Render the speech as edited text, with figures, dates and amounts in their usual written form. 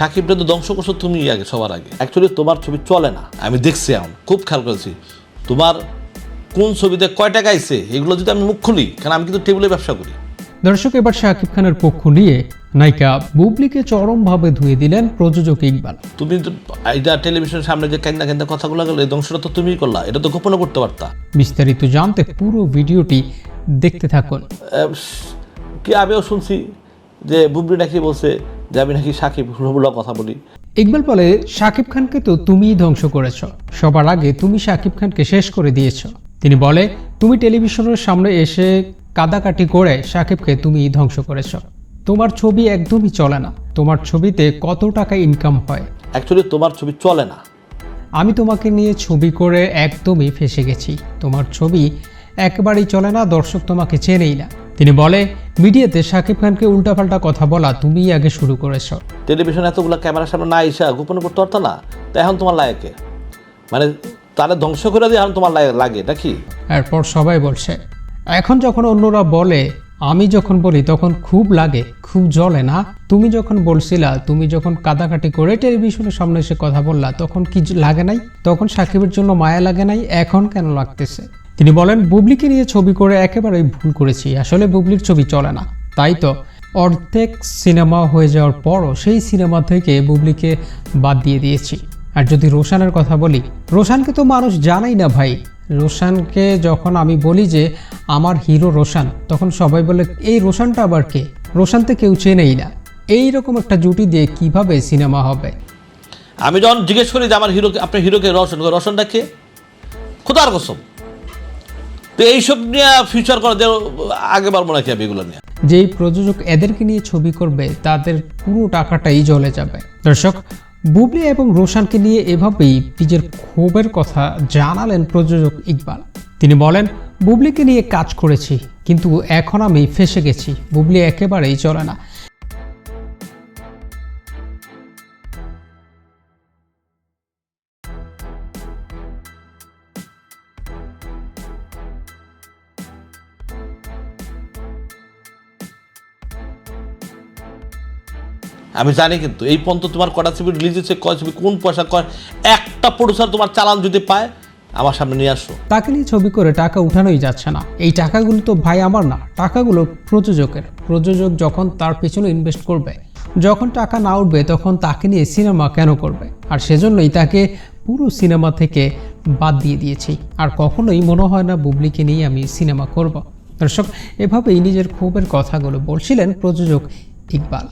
সাকিবটা তো ধ্বংস করছো তুমি আগে, সবার আগে। অ্যাকচুয়ালি তোমার ছবি চলে না, আমি দেখছি এখন খুব খেয়াল করেছি। তোমার কোন ছবিতে কয় টাকা আইছে এগুলো যদি আমি মুখ খুলি, কারণ আমি কিন্তু টেবিলে ব্যবসা করি। দর্শক, এবার শাকিব খানের পক্ষ নিয়ে নায়িকা বুবলিকে চরমভাবে ধুয়ে দিলেন প্রযোজক ইকবাল। তুমি এটা টেলিভিশনের সামনে যে কেন্দা কেন্দা কথাগুলো গেলো, এই ধ্বংসটা তো তুমিই করলা, এটা তো গোপনও করতে পারতা। বিস্তারিত জানতে পুরো ভিডিওটি দেখতে থাকুন। কি আমিও শুনছি যে বুবলি নাকি বলছে যে আমি নাকি সাকিব হুলহুলা কথা বলি। ইকবাল বলে, শাকিব খানকে তো তুমিই ধ্বংস করেছ, সবার আগে তুমি শাকিব খানকে শেষ করে দিয়েছ। তিনি বলে, তুমি টেলিভিশনের সামনে এসে কাদাকাটি করে শাকিবকে তুমি ধ্বংস করেছ। তোমার ছবি একদমই চলে না। তোমার ছবিতে কত টাকা ইনকাম হয়? অ্যাকচুয়ালি তোমার ছবি চলে না। আমি তোমাকে নিয়ে ছবি করে একদমই ফেসে গেছি। তোমার ছবি একেবারেই চলে না, দর্শক তোমাকে চেনেই না। তিনি বলে, মিডিয়াতে শাকিব খানকে উল্টাপাল্টা কথা বলা তুমিই আগে শুরু করেছো। টেলিভিশনে এতগুলো ক্যামেরার সামনে না এসে গোপন করতে পারতো না, তো এখন তোমার লায়কে মানে তারা ধ্বংস করে দিয়ে এখন তোমার লাগে নাকি? এরপর সবাই বলছে, এখন যখন অন্যরা বলে, আমি যখন বলি তখন খুব লাগে, খুব জ্বলে না। তুমি যখন বলছিলা, তুমি যখন কাদাকাটি করে টেলিভিশনের সামনে এসে কথা বললা, তখন কি লাগে নাই? তখন সাকিবের জন্য মায়া লাগে নাই? এখন কেন লাগতেছে? তিনি বলেন, বুবলিকে নিয়ে ছবি করে একেবারেই ভুল করেছি। আসলে বুবলির ছবি চলে না, তাই তো অর্ধেক সিনেমা হয়ে যাওয়ার পরও সেই সিনেমা থেকে বুবলিকে বাদ দিয়ে দিয়েছি। আর যদি রোশানের কথা বলি, রোশানকে তো মানুষ জানাই না ভাই। রোশানকে যখন আমি বলি যে আমার হিরো রোশান, তখন সবাই বলে এই রোশানটা আবার কে? রোশান তো কেউ চেনেই না। এইরকম একটা জুটি দিয়ে কিভাবে সিনেমা হবে? আমি যখন জিজ্ঞেস করি যে আমার হিরোকে, আপনার হিরোকে রোশনটা কে, খোদার কসম, তো এইসব নিয়ে ফিউচার করা আগে পারবো নাকি আমি এগুলো নিয়ে। যেই প্রযোজক এদেরকে নিয়ে ছবি করবে তাদের পুরো টাকাটাই জ্বলে যাবে। দর্শক, বুবলি এবং রোশানকে নিয়ে এভাবেই নিজের ক্ষোভের কথা জানালেন প্রযোজক ইকবাল। তিনি বলেন, বুবলিকে নিয়ে কাজ করেছি, কিন্তু এখন আমি ফেসে গেছি। বুবলি একেবারেই চলে না। আমি জানি, কিন্তু এই পর্যন্ত তোমার কটা ছবি রিলিজ হচ্ছে, কয় ছবি, কোন পয়সা, কয় একটা প্রডিউসার তোমার চালান যদি পায় আমার সামনে নিয়ে আসো। তাকে নিয়ে ছবি করে টাকা উঠানোই যাচ্ছে না। এই টাকাগুলো তো ভাই আমার না, টাকাগুলো প্রযোজকের। প্রযোজক যখন তার পেছনে ইনভেস্ট করবে, যখন টাকা না উঠবে তখন তাকে নিয়ে সিনেমা কেন করবে? আর সেজন্যই তাকে পুরো সিনেমা থেকে বাদ দিয়ে দিয়েছি। আর কখনোই মনে হয় না বুবলিকে নিয়ে আমি সিনেমা করব। দর্শক, এভাবেই নিজের ক্ষোভের কথাগুলো বলছিলেন প্রযোজক ইকবাল।